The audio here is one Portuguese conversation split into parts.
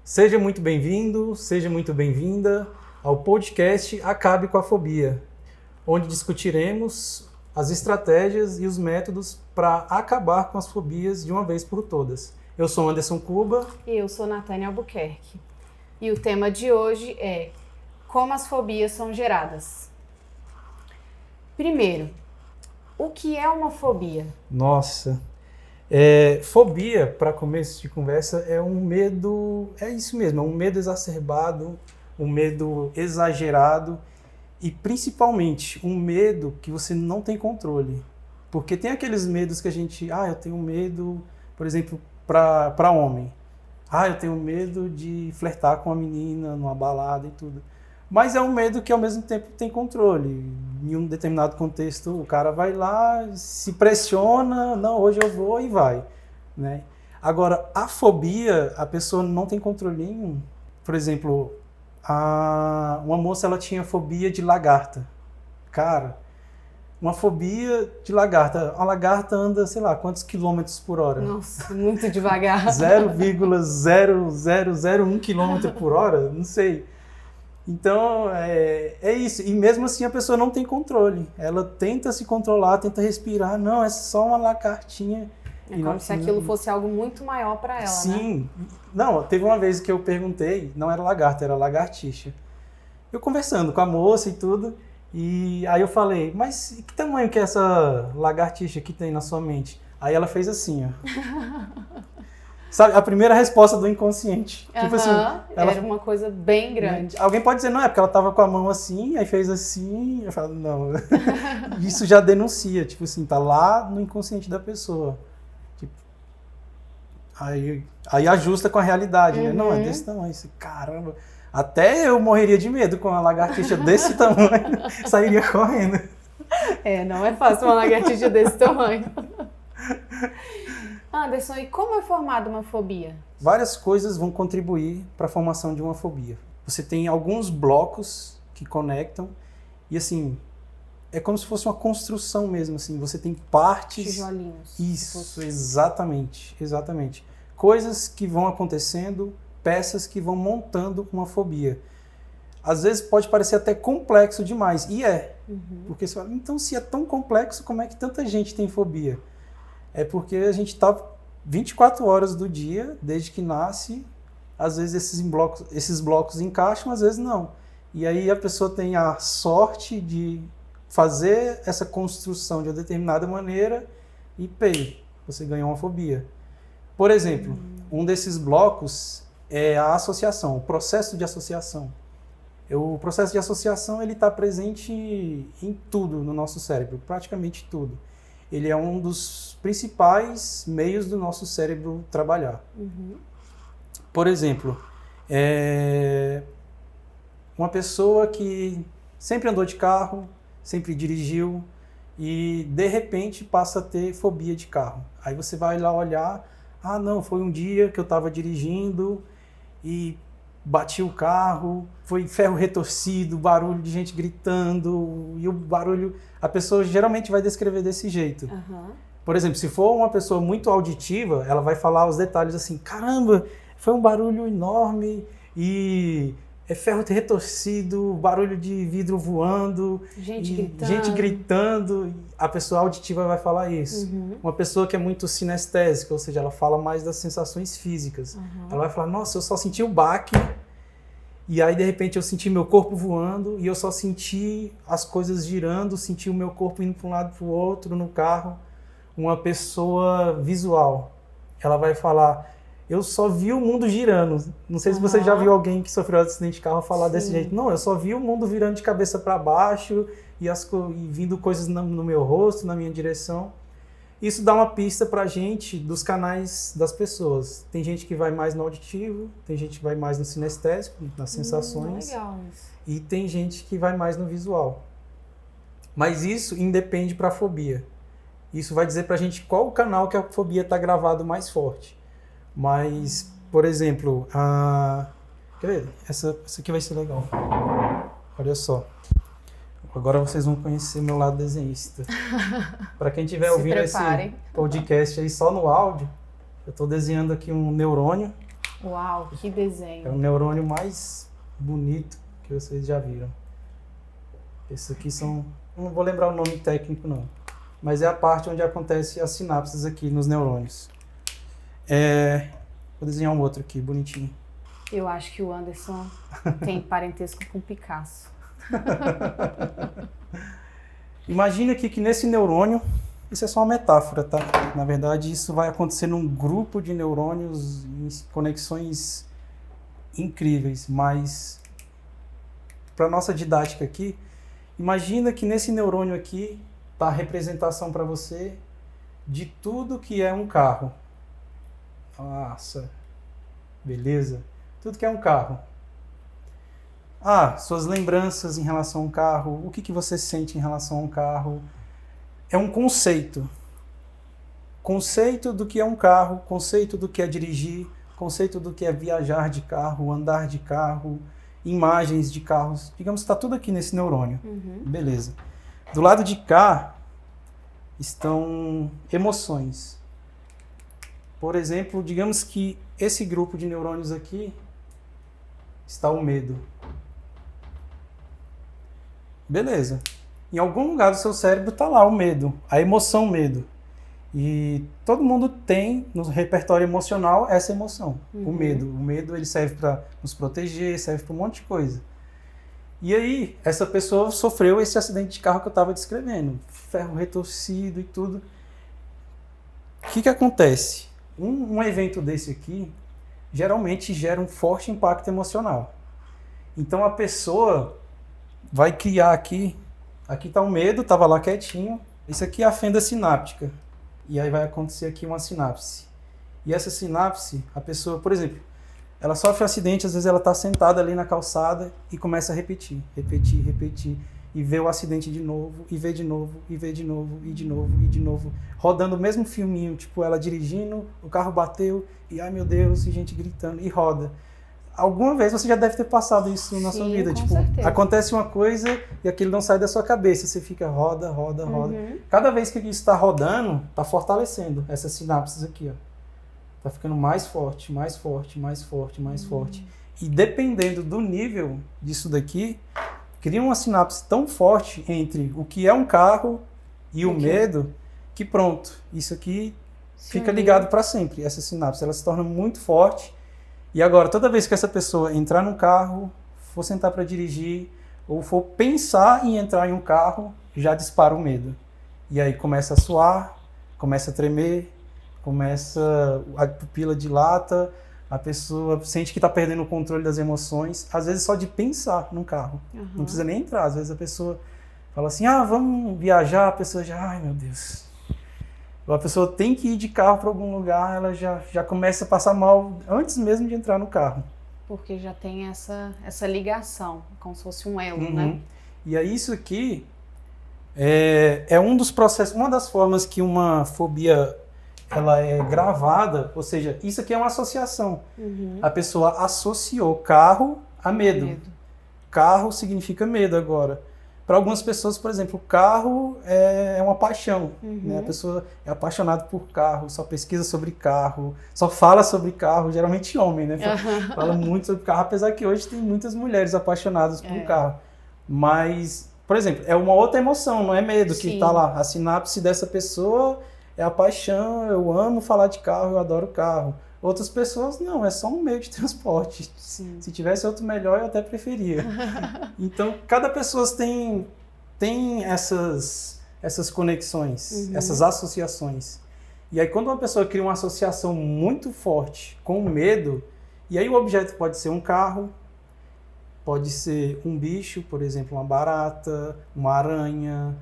Seja muito bem-vindo, seja muito bem-vinda ao podcast Acabe com a Fobia, onde discutiremos as estratégias e os métodos para acabar com as fobias de uma vez por todas. Eu sou Anderson Cuba. E eu sou Natânia Albuquerque. E o tema de hoje é como as fobias são geradas. Primeiro, o que é uma fobia? Nossa, fobia, para começo de conversa, é um medo, é isso mesmo, é um medo exacerbado, um medo exagerado e principalmente um medo que você não tem controle. Porque tem aqueles medos que a gente, eu tenho medo, por exemplo, para homem. Eu tenho medo de flertar com uma menina numa balada e tudo. Mas é um medo que ao mesmo tempo tem controle. Em um determinado contexto, o cara vai lá, se pressiona, não, hoje eu vou e vai, né? Agora, a fobia, a pessoa não tem controle nenhum. Por exemplo, uma moça, ela tinha fobia de lagarta. Cara, uma fobia de lagarta. A lagarta anda, sei lá, quantos quilômetros por hora? Nossa, muito devagar. 0,0001 quilômetro por hora? Não sei. Então, é isso. E mesmo assim a pessoa não tem controle. Ela tenta se controlar, tenta respirar. Não, é só uma lagartinha. É como se aquilo fosse algo muito maior para ela, Sim. né? Não, teve uma vez que eu perguntei, não era lagarta, era lagartixa. Eu conversando com a moça e tudo, e aí eu falei, mas que tamanho que é essa lagartixa que tem na sua mente? Aí ela fez assim, ó. Sabe, a primeira resposta do inconsciente. Tipo assim, era uma coisa bem grande. Alguém pode dizer, não, é porque ela tava com a mão assim, aí fez assim, eu falo, não. Isso já denuncia, tipo assim, tá lá no inconsciente da pessoa. Tipo, aí ajusta com a realidade, né? Não, é desse tamanho, caramba. Até eu morreria de medo com uma lagartixa desse tamanho, sairia correndo. Não é fácil uma lagartixa desse tamanho. Anderson, e como é formada uma fobia? Várias coisas vão contribuir para a formação de uma fobia. Você tem alguns blocos que conectam e assim, é como se fosse uma construção mesmo, assim, você tem partes... Tijolinhos. Isso, exatamente. Coisas que vão acontecendo, peças que vão montando uma fobia. Às vezes pode parecer até complexo demais, e é. Porque você fala, então se é tão complexo, como é que tanta gente tem fobia? É porque a gente está 24 horas do dia, desde que nasce, às vezes esses blocos encaixam, às vezes não. E aí a pessoa tem a sorte de fazer essa construção de uma determinada maneira e, você ganhou uma fobia. Por exemplo, um desses blocos é a associação, o processo de associação. O processo de associação está presente em tudo no nosso cérebro, praticamente tudo. Ele é um dos principais meios do nosso cérebro trabalhar. Por exemplo, uma pessoa que sempre andou de carro, sempre dirigiu e de repente passa a ter fobia de carro. Aí você vai lá olhar, não, foi um dia que eu estava dirigindo e bati o carro, foi ferro retorcido, barulho de gente gritando, e o barulho... A pessoa geralmente vai descrever desse jeito. Por exemplo, se for uma pessoa muito auditiva, ela vai falar os detalhes assim, caramba, foi um barulho enorme, e é ferro retorcido, barulho de vidro voando, gente gritando. A pessoa auditiva vai falar isso. Uma pessoa que é muito sinestésica, ou seja, ela fala mais das sensações físicas. Ela vai falar, nossa, eu só senti o baque, e aí de repente eu senti meu corpo voando, e eu só senti as coisas girando, senti o meu corpo indo para um lado para o outro no carro. Uma pessoa visual, ela vai falar, eu só vi o mundo girando. Não sei se você já viu alguém que sofreu um acidente de carro falar desse jeito. Não, eu só vi o mundo virando de cabeça para baixo e vindo coisas no meu rosto, na minha direção. Isso dá uma pista pra gente dos canais das pessoas. Tem gente que vai mais no auditivo, tem gente que vai mais no sinestésico, nas sensações. Legal isso. E tem gente que vai mais no visual. Mas isso independe para a fobia. Isso vai dizer pra gente qual o canal que a fobia está gravado mais forte. Mas, por exemplo, quer ver? Essa aqui vai ser legal. Olha só. Agora vocês vão conhecer meu lado desenhista. Para quem estiver ouvindo esse podcast aí só no áudio, eu estou desenhando aqui um neurônio. Uau, que desenho. É o neurônio mais bonito que vocês já viram. Esses aqui são... Não vou lembrar o nome técnico, não. Mas é a parte onde acontece as sinapses aqui nos neurônios. Vou desenhar um outro aqui, bonitinho. Eu acho que o Anderson tem parentesco com Picasso. Imagina aqui que nesse neurônio, isso é só uma metáfora, tá? Na verdade, isso vai acontecer num grupo de neurônios em conexões incríveis, mas para nossa didática aqui, imagina que nesse neurônio aqui tá a representação para você de tudo que é um carro. Nossa, beleza? Tudo que é um carro. Suas lembranças em relação a um carro, o que você sente em relação a um carro. É um conceito. Conceito do que é um carro, conceito do que é dirigir, conceito do que é viajar de carro, andar de carro, imagens de carros. Digamos que está tudo aqui nesse neurônio. Beleza. Do lado de cá estão emoções. Por exemplo, digamos que esse grupo de neurônios aqui está o medo. Beleza. Em algum lugar do seu cérebro está lá o medo, a emoção medo. E todo mundo tem no repertório emocional essa emoção, o medo. O medo ele serve para nos proteger, serve para um monte de coisa. E aí, essa pessoa sofreu esse acidente de carro que eu estava descrevendo. Ferro retorcido e tudo. O que acontece? Um evento desse aqui, geralmente gera um forte impacto emocional. Então a pessoa vai criar aqui está o medo, estava lá quietinho. Isso aqui é a fenda sináptica. E aí vai acontecer aqui uma sinapse. E essa sinapse, a pessoa, por exemplo, ela sofre um acidente, às vezes ela está sentada ali na calçada e começa a repetir. E vê o acidente de novo, e vê de novo, e vê de novo, e de novo, e de novo. Rodando o mesmo filminho, tipo ela dirigindo, o carro bateu, e ai meu Deus, e gente gritando, e roda. Alguma vez você já deve ter passado isso na sua vida. Tipo, certeza. Acontece uma coisa e aquilo não sai da sua cabeça. Você fica roda. Cada vez que isso está rodando, está fortalecendo essas sinapses aqui, ó. Tá ficando mais forte. E dependendo do nível disso daqui, cria uma sinapse tão forte entre o que é um carro e o medo, que pronto, isso aqui fica ligado para sempre. Essa sinapse, ela se torna muito forte. E agora, toda vez que essa pessoa entrar num carro, for sentar para dirigir, ou for pensar em entrar em um carro, já dispara o medo. E aí começa a suar, começa a tremer, a pupila dilata, a pessoa sente que está perdendo o controle das emoções, às vezes só de pensar num carro. Não precisa nem entrar, às vezes a pessoa fala assim, vamos viajar, a pessoa já, ai meu Deus. A pessoa tem que ir de carro para algum lugar, ela já começa a passar mal antes mesmo de entrar no carro. Porque já tem essa ligação, como se fosse um elo, né? E aí isso aqui é um dos processos, uma das formas que uma fobia ela é gravada, ou seja, isso aqui é uma associação. A pessoa associou carro a medo. Carro significa medo agora. Para algumas pessoas, por exemplo, o carro é uma paixão. Né? A pessoa é apaixonada por carro, só pesquisa sobre carro, só fala sobre carro, geralmente homem, né? Fala muito sobre carro, apesar que hoje tem muitas mulheres apaixonadas por carro. Mas, por exemplo, é uma outra emoção, não é medo que está lá. A sinapse dessa pessoa é a paixão, eu amo falar de carro, eu adoro carro. Outras pessoas, não, é só um meio de transporte. Sim. Se tivesse outro melhor, eu até preferia. Então, cada pessoa tem essas conexões, essas associações. E aí, quando uma pessoa cria uma associação muito forte com o medo, e aí o objeto pode ser um carro, pode ser um bicho, por exemplo, uma barata, uma aranha,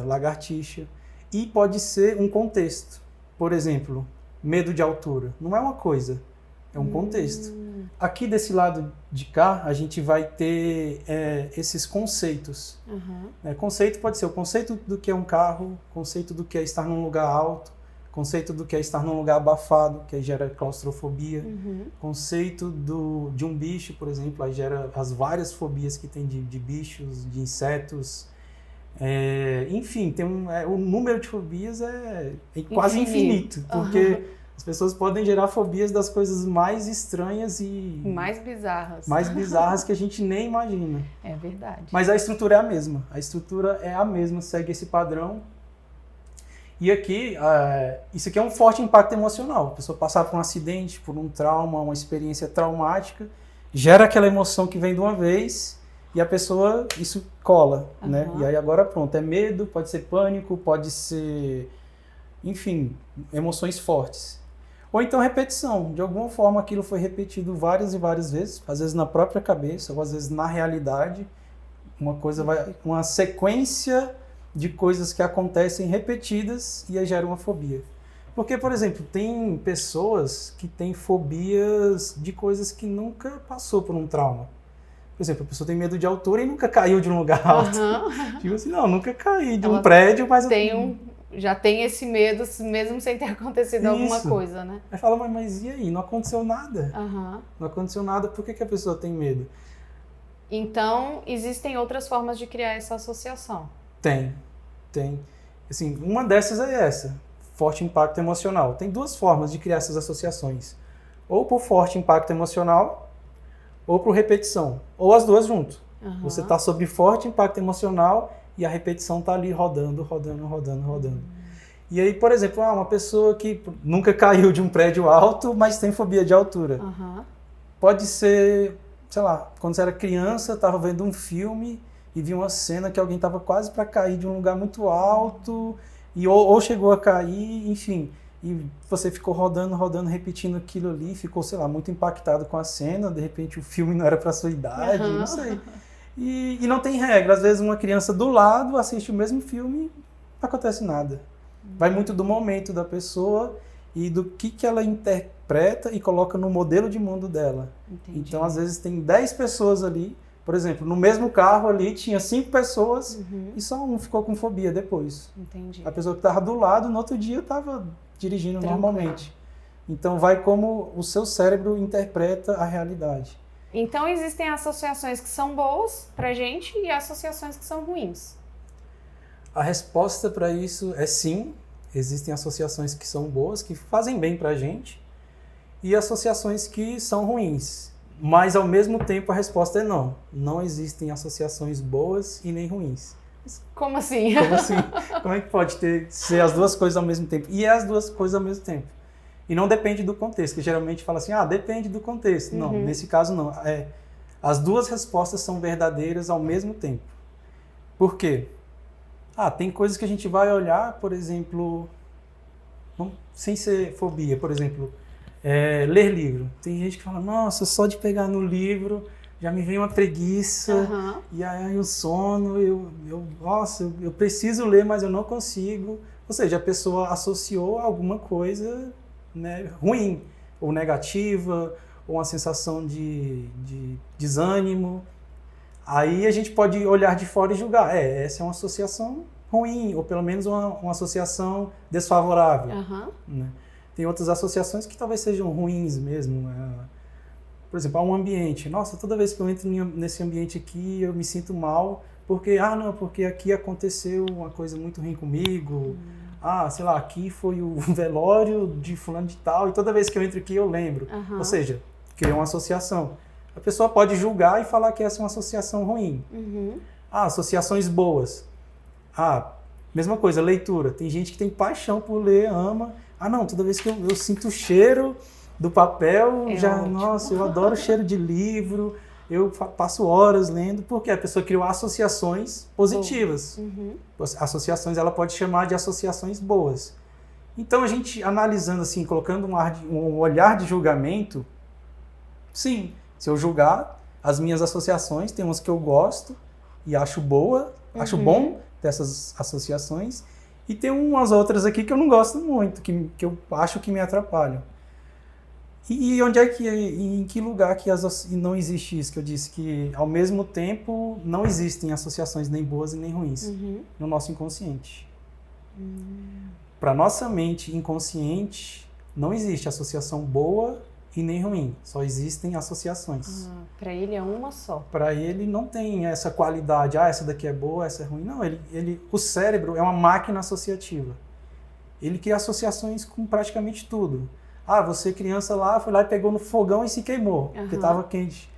lagartixa, e pode ser um contexto. Por exemplo, medo de altura. Não é uma coisa, é um contexto. Aqui desse lado de cá, a gente vai ter esses conceitos. Conceito pode ser o conceito do que é um carro, conceito do que é estar num lugar alto, conceito do que é estar num lugar abafado, que aí gera claustrofobia, conceito de um bicho, por exemplo, aí gera as várias fobias que tem de bichos, de insetos. Enfim, tem o número de fobias é quase infinito, porque As pessoas podem gerar fobias das coisas mais estranhas e Mais bizarras. mais bizarras que a gente nem imagina. É verdade. Mas a estrutura é a mesma. A estrutura é a mesma, segue esse padrão. E aqui, isso aqui é um forte impacto emocional. A pessoa passar por um acidente, por um trauma, uma experiência traumática, gera aquela emoção que vem de uma vez e a pessoa, isso cola, né? E aí agora pronto, é medo, pode ser pânico, pode ser, enfim, emoções fortes. Ou então repetição. De alguma forma aquilo foi repetido várias e várias vezes, às vezes na própria cabeça, ou às vezes na realidade. Uma sequência de coisas que acontecem repetidas e aí gera uma fobia. Porque, por exemplo, tem pessoas que têm fobias de coisas que nunca passou por um trauma. Por exemplo, a pessoa tem medo de altura e nunca caiu de um lugar alto. Tipo assim, não, nunca caí de um prédio, mas... Já tem esse medo, mesmo sem ter acontecido alguma coisa, né? Aí fala, mas e aí? Não aconteceu nada. Não aconteceu nada, por que a pessoa tem medo? Então, existem outras formas de criar essa associação. Tem. Assim, uma dessas é essa, forte impacto emocional. Tem duas formas de criar essas associações. Ou por forte impacto emocional, ou por repetição. Ou as duas juntas. Você está sob forte impacto emocional e a repetição está ali rodando. E aí, por exemplo, uma pessoa que nunca caiu de um prédio alto, mas tem fobia de altura. Pode ser, sei lá, quando você era criança, estava vendo um filme e viu uma cena que alguém estava quase para cair de um lugar muito alto, e ou chegou a cair, enfim. E você ficou rodando, repetindo aquilo ali, ficou, sei lá, muito impactado com a cena, de repente o filme não era para sua idade, não sei. E não tem regra, às vezes uma criança do lado assiste o mesmo filme, não acontece nada. Vai muito do momento da pessoa e do que ela interpreta e coloca no modelo de mundo dela. Entendi. Então, às vezes tem 10 pessoas ali, por exemplo, no mesmo carro ali tinha 5 pessoas e só um ficou com fobia depois. Entendi. A pessoa que estava do lado, no outro dia, estava dirigindo normalmente. Então, vai como o seu cérebro interpreta a realidade. Então, existem associações que são boas pra gente e associações que são ruins. A resposta para isso é sim. Existem associações que são boas, que fazem bem pra gente, e associações que são ruins. Mas, ao mesmo tempo, a resposta é não. Não existem associações boas e nem ruins. Como assim? Como assim? Como é que pode ser as duas coisas ao mesmo tempo? E é as duas coisas ao mesmo tempo. E não depende do contexto, que geralmente fala assim, depende do contexto. Não, nesse caso não. As duas respostas são verdadeiras ao mesmo tempo. Por quê? Tem coisas que a gente vai olhar, por exemplo, sem ser fobia, por exemplo, ler livro. Tem gente que fala, nossa, só de pegar no livro já me vem uma preguiça, e aí o sono, nossa, eu preciso ler, mas eu não consigo. Ou seja, a pessoa associou alguma coisa, né, ruim, ou negativa, ou uma sensação de desânimo. Aí a gente pode olhar de fora e julgar, essa é uma associação ruim, ou pelo menos uma associação desfavorável. Né? Tem outras associações que talvez sejam ruins mesmo. Por exemplo, há um ambiente. Nossa, toda vez que eu entro nesse ambiente aqui, eu me sinto mal, porque aqui aconteceu uma coisa muito ruim comigo. Sei lá, aqui foi o velório de fulano de tal, e toda vez que eu entro aqui eu lembro. Ou seja, criou uma associação. A pessoa pode julgar e falar que essa é uma associação ruim. Associações boas. Mesma coisa, leitura. Tem gente que tem paixão por ler, ama. Não, toda vez que eu sinto o cheiro do papel, nossa, eu adoro o cheiro de livro, eu passo horas lendo, porque a pessoa criou associações positivas. Associações, ela pode chamar de associações boas. Então, a gente analisando assim, colocando um olhar de julgamento, sim, se eu julgar as minhas associações, tem umas que eu gosto e acho boa, acho bom dessas associações, e tem umas outras aqui que eu não gosto muito, que eu acho que me atrapalham. E onde é que, em que lugar que não existe isso, que eu disse que ao mesmo tempo não existem associações nem boas e nem ruins no nosso inconsciente. Para nossa mente inconsciente não existe associação boa e nem ruim, só existem associações. Para ele é uma só. Para ele não tem essa qualidade, essa daqui é boa, essa é ruim. Não, o cérebro é uma máquina associativa. Ele cria associações com praticamente tudo. Ah, você criança lá, foi lá e pegou no fogão e se queimou, porque estava quente.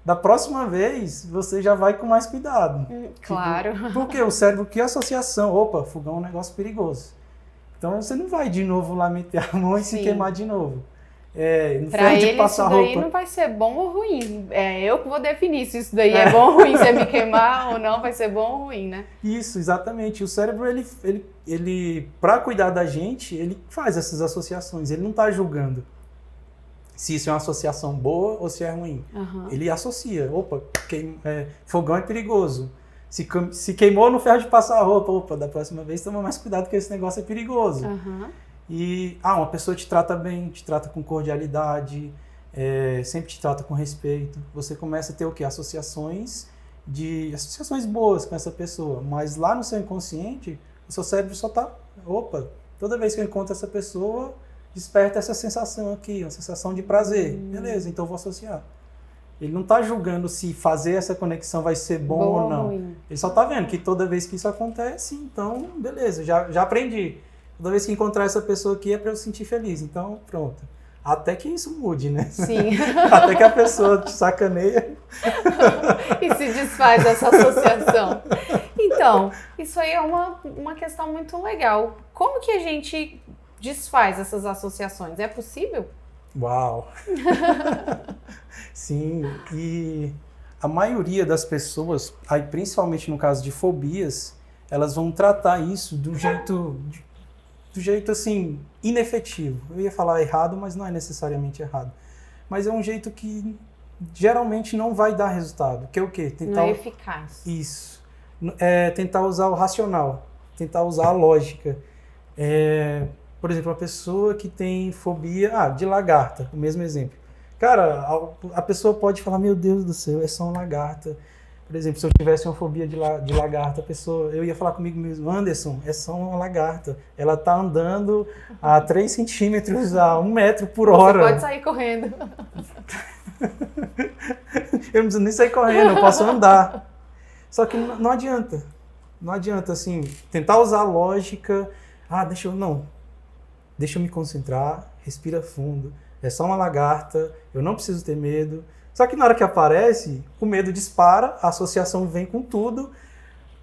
Da próxima vez, você já vai com mais cuidado. Claro. Tipo, porque o cérebro, que associação? Opa, fogão é um negócio perigoso. Então, você não vai de novo lá meter a mão e se queimar de novo. No pra ferro de ele, passar isso daí roupa. não vai ser bom ou ruim. É eu que vou definir se isso daí é bom ou ruim. Se é me queimar ou não, vai ser bom ou ruim, né? Isso, exatamente. O cérebro, ele para cuidar da gente, ele faz essas associações. Ele não está julgando se isso é uma associação boa ou se é ruim. Ele associa. Opa, fogão é perigoso. Se queimou no ferro de passar roupa, opa, da próxima vez toma mais cuidado que esse negócio é perigoso. E uma pessoa te trata bem, te trata com cordialidade, sempre te trata com respeito. Você começa a ter o quê? Associações boas com essa pessoa. Mas lá no seu inconsciente, o seu cérebro só tá, opa, toda vez que eu encontro essa pessoa, desperta essa sensação aqui, uma sensação de prazer. Beleza, então eu vou associar. Ele não está julgando se fazer essa conexão vai ser bom ou não. Ruim. Ele só está vendo que toda vez que isso acontece, então, beleza, já aprendi. Toda vez que encontrar essa pessoa aqui é para eu sentir feliz. Então, pronto. Até que isso mude, né? Sim. Até que a pessoa te sacaneia. E se desfaz essa associação. Então, isso aí é uma questão muito legal. Como que a gente desfaz essas associações? É possível? Uau! Sim, e a maioria das pessoas, aí principalmente no caso de fobias, elas vão tratar isso do jeito assim, inefetivo. Eu ia falar errado, mas não é necessariamente errado. Mas é um jeito que geralmente não vai dar resultado. Que é o quê? Não é eficaz. Isso. Tentar usar o racional, tentar usar a lógica. Por exemplo, uma pessoa que tem fobia de lagarta, o mesmo exemplo. Cara, a pessoa pode falar, meu Deus do céu, é só uma lagarta. Por exemplo, se eu tivesse uma fobia de lagarta, eu ia falar comigo mesmo, Anderson, é só uma lagarta. Ela tá andando a 3 centímetros, a 1 metro por hora. Você pode sair correndo. Eu não preciso nem sair correndo, eu posso andar. Só que não adianta. Não adianta, assim, tentar usar a lógica. Deixa eu me concentrar, respira fundo. É só uma lagarta, eu não preciso ter medo. Só que na hora que aparece, o medo dispara, a associação vem com tudo,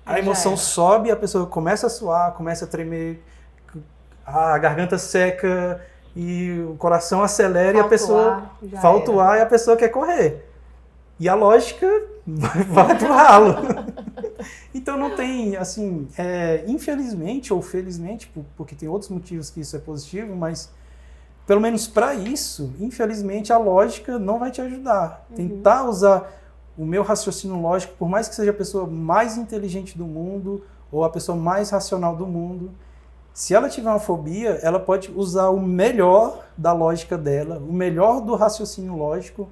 a emoção sobe, a pessoa começa a suar, começa a tremer, a garganta seca e o coração acelera e a pessoa falta o ar e a pessoa quer correr. E a lógica vai pro ralo. Então não tem, assim, infelizmente ou felizmente, porque tem outros motivos que isso é positivo, mas pelo menos para isso, infelizmente, a lógica não vai te ajudar. Tentar usar o meu raciocínio lógico, por mais que seja a pessoa mais inteligente do mundo ou a pessoa mais racional do mundo, se ela tiver uma fobia, ela pode usar o melhor da lógica dela, o melhor do raciocínio lógico.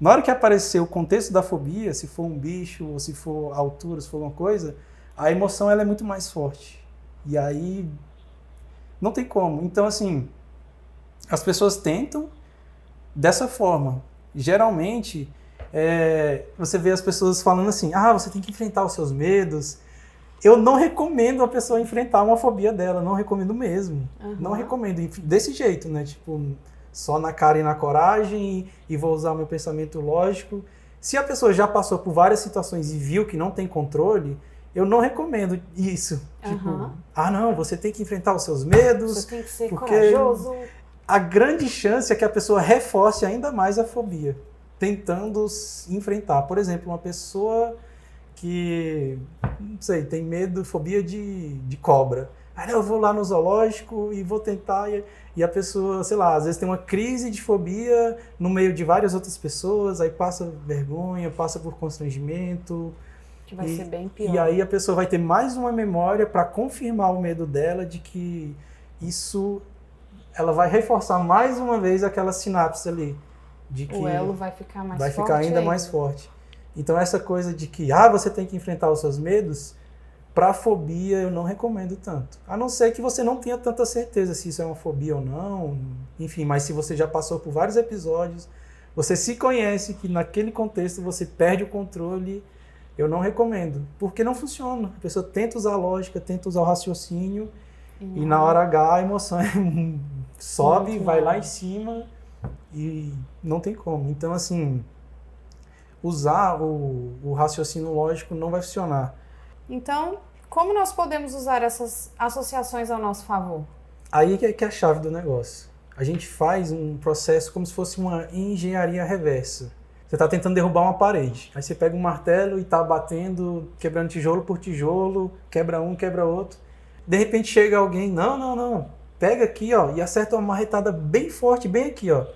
Na hora que aparecer o contexto da fobia, se for um bicho, ou se for altura, se for alguma coisa, a emoção ela é muito mais forte. E aí, não tem como. Então, assim, as pessoas tentam dessa forma. Geralmente, você vê as pessoas falando assim, você tem que enfrentar os seus medos. Eu não recomendo a pessoa enfrentar uma fobia dela, não recomendo mesmo. Não recomendo desse jeito, né? Tipo, só na cara e na coragem e vou usar o meu pensamento lógico. Se a pessoa já passou por várias situações e viu que não tem controle, eu não recomendo isso. Tipo, não, você tem que enfrentar os seus medos. Você tem que ser corajoso. A grande chance é que a pessoa reforce ainda mais a fobia, tentando enfrentar. Por exemplo, uma pessoa que, não sei, tem medo, fobia de cobra. Eu vou lá no zoológico e vou tentar, e a pessoa, sei lá, às vezes tem uma crise de fobia no meio de várias outras pessoas, aí passa vergonha, passa por constrangimento. Que vai ser bem pior. E aí a pessoa vai ter mais uma memória para confirmar o medo dela de que isso, ela vai reforçar mais uma vez aquela sinapse ali. De que o elo vai ficar mais forte. Vai ficar ainda mais forte. Então essa coisa de que você tem que enfrentar os seus medos, para fobia eu não recomendo tanto. A não ser que você não tenha tanta certeza se isso é uma fobia ou não. Enfim, mas se você já passou por vários episódios, você se conhece que naquele contexto você perde o controle, eu não recomendo. Porque não funciona. A pessoa tenta usar a lógica, tenta usar o raciocínio E na hora H a emoção sobe, Muito vai mal. lá em cima e não tem como. Então, assim, usar o raciocínio lógico não vai funcionar. Então, como nós podemos usar essas associações ao nosso favor? Aí que é a chave do negócio. A gente faz um processo como se fosse uma engenharia reversa. Você está tentando derrubar uma parede. Aí você pega um martelo e está batendo, quebrando tijolo por tijolo, quebra um, quebra outro. De repente chega alguém, não. Pega aqui, ó, e acerta uma marretada bem forte, bem aqui, ó.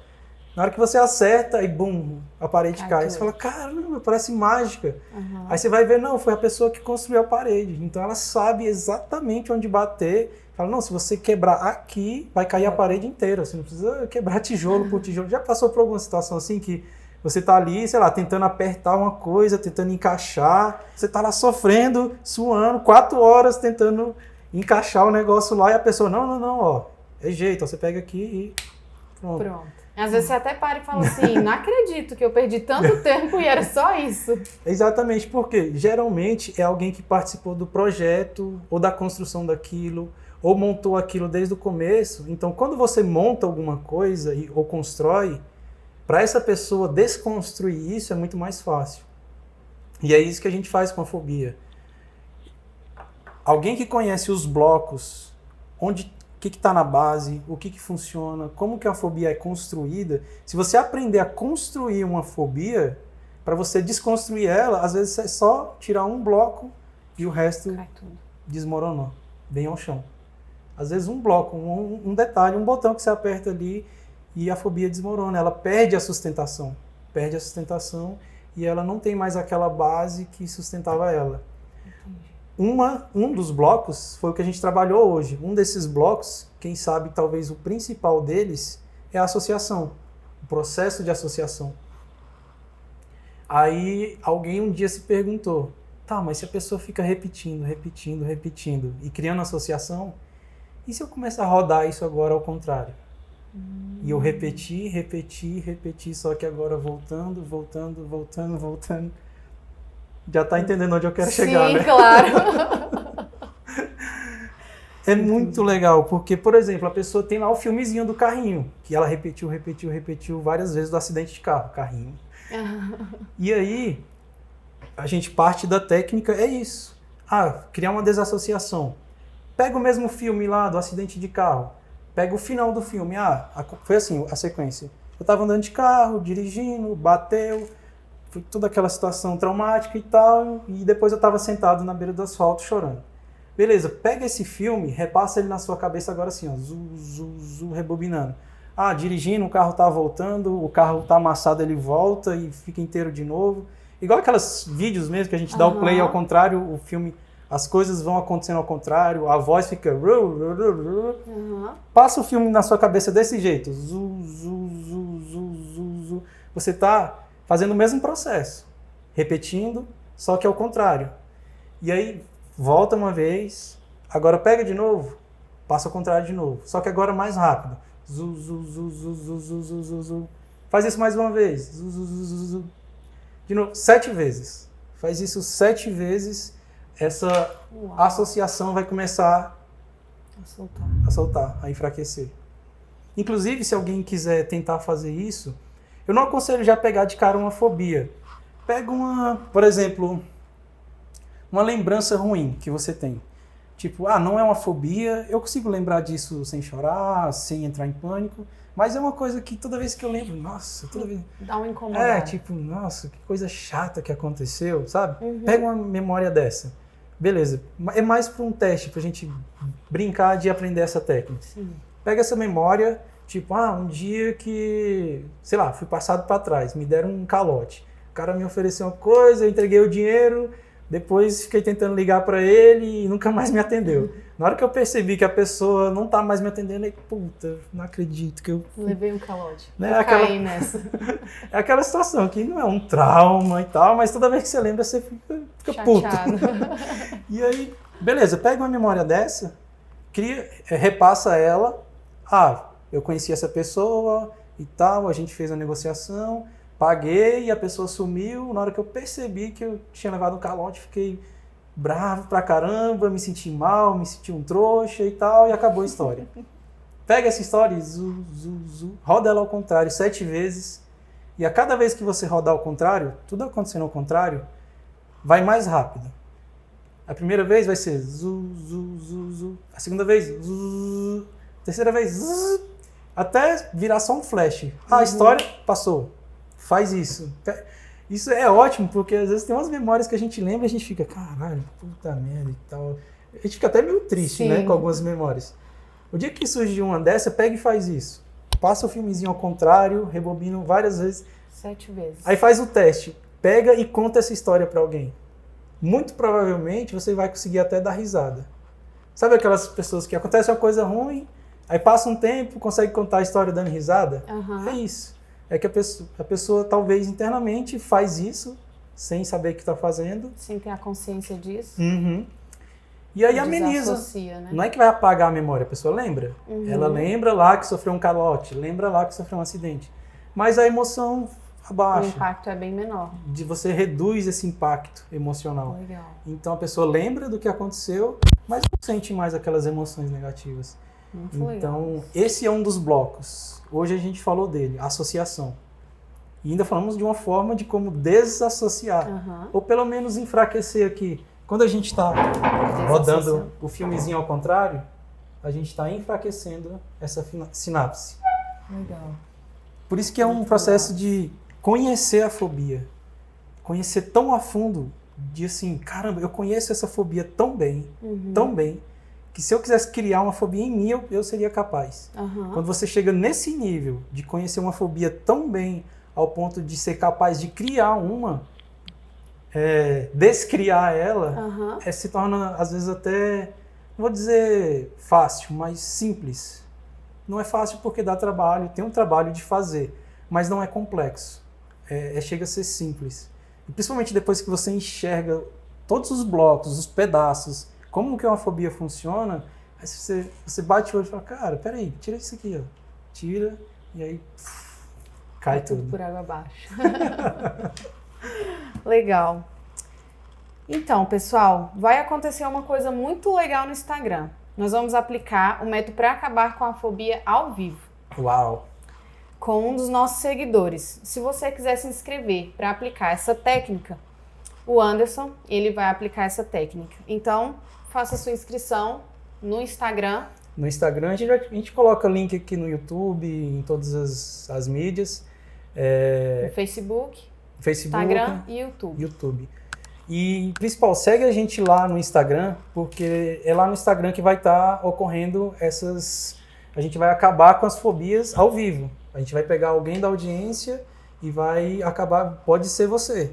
Na hora que você acerta, aí bum, a parede cai. Você fala, caramba, parece mágica. Uhum. Aí você vai ver, não, foi a pessoa que construiu a parede. Então ela sabe exatamente onde bater. Fala, não, se você quebrar aqui, vai cair a parede inteira. Você não precisa quebrar tijolo por tijolo. Já passou por alguma situação assim que você tá ali, sei lá, tentando apertar uma coisa, tentando encaixar. Você tá lá sofrendo, suando, 4 horas tentando encaixar o negócio lá. E a pessoa, não, ó, é jeito. Ó, você pega aqui e pronto. Às vezes você até para e fala assim, não acredito que eu perdi tanto tempo e era só isso. Exatamente, porque geralmente é alguém que participou do projeto ou da construção daquilo, ou montou aquilo desde o começo. Então, quando você monta alguma coisa ou constrói, para essa pessoa desconstruir isso é muito mais fácil. E é isso que a gente faz com a fobia. Alguém que conhece os blocos, onde o que está na base, o que funciona, como que a fobia é construída. Se você aprender a construir uma fobia, para você desconstruir ela, às vezes é só tirar um bloco e o resto desmoronou, bem ao chão. Às vezes um bloco, um detalhe, um botão que você aperta ali e a fobia desmorona, ela perde a sustentação e ela não tem mais aquela base que sustentava ela. Um dos blocos foi o que a gente trabalhou hoje. Um desses blocos, quem sabe talvez o principal deles, é a associação, o processo de associação. Aí alguém um dia se perguntou, tá, mas se a pessoa fica repetindo e criando associação, e se eu começar a rodar isso agora ao contrário? E eu repetir, só que agora voltando. Já tá entendendo onde eu quero chegar, né? Sim, claro. É muito legal, porque, por exemplo, a pessoa tem lá o filmezinho do carrinho, que ela repetiu várias vezes do acidente de carro, carrinho. E aí, a gente parte da técnica, é isso. Criar uma desassociação. Pega o mesmo filme lá do acidente de carro, pega o final do filme. Foi assim a sequência. Eu tava andando de carro, dirigindo, bateu, foi toda aquela situação traumática e tal, e depois eu tava sentado na beira do asfalto chorando. Beleza, pega esse filme, repassa ele na sua cabeça agora assim, ó, rebobinando. Dirigindo, o carro tá voltando, o carro tá amassado, ele volta e fica inteiro de novo. Igual aqueles vídeos mesmo que a gente dá o play ao contrário, o filme, as coisas vão acontecendo ao contrário, a voz fica... Passa o filme na sua cabeça desse jeito. Você tá fazendo o mesmo processo, repetindo, só que ao contrário. E aí, volta uma vez, agora pega de novo, passa ao contrário de novo, só que agora mais rápido. Faz isso mais uma vez. De novo, 7 vezes. Faz isso 7 vezes, essa associação vai começar a soltar, a enfraquecer. Inclusive, se alguém quiser tentar fazer isso, eu não aconselho já pegar de cara uma fobia. Pega por exemplo, uma lembrança ruim que você tem. Tipo, não é uma fobia, eu consigo lembrar disso sem chorar, sem entrar em pânico, mas é uma coisa que toda vez que eu lembro, nossa, toda vez... Dá uma incomodada. Nossa, que coisa chata que aconteceu, sabe? Pega uma memória dessa. Beleza, é mais para um teste, pra gente brincar de aprender essa técnica. Sim. Pega essa memória, tipo, um dia que, sei lá, fui passado para trás, me deram um calote. O cara me ofereceu uma coisa, eu entreguei o dinheiro, depois fiquei tentando ligar para ele e nunca mais me atendeu. Na hora que eu percebi que a pessoa não tá mais me atendendo, puta, não acredito que eu... Levei um calote. Né? Caí nessa. É aquela situação que não é um trauma e tal, mas toda vez que você lembra, você fica puto. E aí, beleza, pega uma memória dessa, repassa ela. Eu conheci essa pessoa e tal, a gente fez a negociação, paguei e a pessoa sumiu. Na hora que eu percebi que eu tinha levado um calote, fiquei bravo pra caramba, me senti mal, me senti um trouxa e tal, e acabou a história. Pega essa história e roda ela ao contrário 7 vezes, e a cada vez que você rodar ao contrário, tudo acontecendo ao contrário, vai mais rápido. A primeira vez vai ser a segunda vez a terceira vez até virar só um flash. A história passou. Faz isso. Isso é ótimo, porque às vezes tem umas memórias que a gente lembra e a gente fica, caralho, puta merda e tal. A gente fica até meio triste, né, com algumas memórias. O dia que surge uma dessa, pega e faz isso. Passa o filmezinho ao contrário, rebobina várias vezes. 7 vezes. Aí faz o teste. Pega e conta essa história pra alguém. Muito provavelmente você vai conseguir até dar risada. Sabe aquelas pessoas que acontece uma coisa ruim, aí passa um tempo, consegue contar a história dando risada? Uhum. É isso. É que a pessoa talvez internamente faz isso, sem saber o que está fazendo. Sem ter a consciência disso. Uhum. E aí ameniza. Né? Não é que vai apagar a memória, a pessoa lembra. Uhum. Ela lembra lá que sofreu um calote, lembra lá que sofreu um acidente. Mas a emoção abaixa. O impacto é bem menor. Você reduz esse impacto emocional. Legal. Então a pessoa lembra do que aconteceu, mas não sente mais aquelas emoções negativas. Muito então, legal. Esse é um dos blocos. Hoje a gente falou dele, associação. E ainda falamos de uma forma de como desassociar. Ou pelo menos enfraquecer aqui. Quando a gente está rodando o filmezinho ao contrário, a gente está enfraquecendo essa sinapse. Legal. Por isso que é um processo de conhecer a fobia. Conhecer tão a fundo, de assim, caramba, eu conheço essa fobia tão bem, que se eu quisesse criar uma fobia em mim, eu seria capaz. Quando você chega nesse nível de conhecer uma fobia tão bem, ao ponto de ser capaz de criar uma, descriar ela, se torna, às vezes, até, não vou dizer fácil, mas simples. Não é fácil porque dá trabalho, tem um trabalho de fazer, mas não é complexo. Chega a ser simples. E principalmente depois que você enxerga todos os blocos, os pedaços, como que uma fobia funciona, aí você bate o olho e fala, cara, peraí, tira isso aqui, ó. Tira, e aí cai tudo. Por água abaixo. Legal. Então, pessoal, vai acontecer uma coisa muito legal no Instagram. Nós vamos aplicar o método para acabar com a fobia ao vivo. Uau! Com um dos nossos seguidores. Se você quiser se inscrever para aplicar essa técnica, o Anderson, ele vai aplicar essa técnica. Então, faça sua inscrição no Instagram. No Instagram, a gente coloca link aqui no YouTube, em todas as mídias. No Facebook, Instagram e YouTube. E, principal, segue a gente lá no Instagram, porque é lá no Instagram que vai estar ocorrendo a gente vai acabar com as fobias ao vivo. A gente vai pegar alguém da audiência e vai acabar, pode ser você.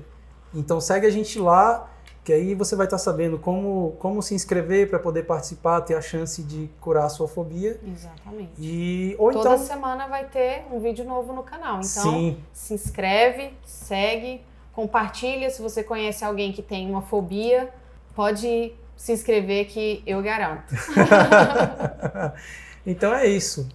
Então segue a gente lá, que aí você vai estar sabendo como se inscrever para poder participar, ter a chance de curar a sua fobia. Exatamente. Toda semana vai ter um vídeo novo no canal. Então se inscreve, segue, compartilha. Se você conhece alguém que tem uma fobia, pode se inscrever que eu garanto. Então é isso.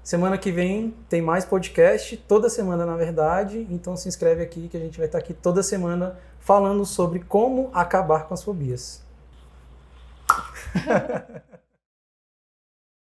Semana que vem tem mais podcast, toda semana na verdade, então se inscreve aqui que a gente vai estar aqui toda semana falando sobre como acabar com as fobias.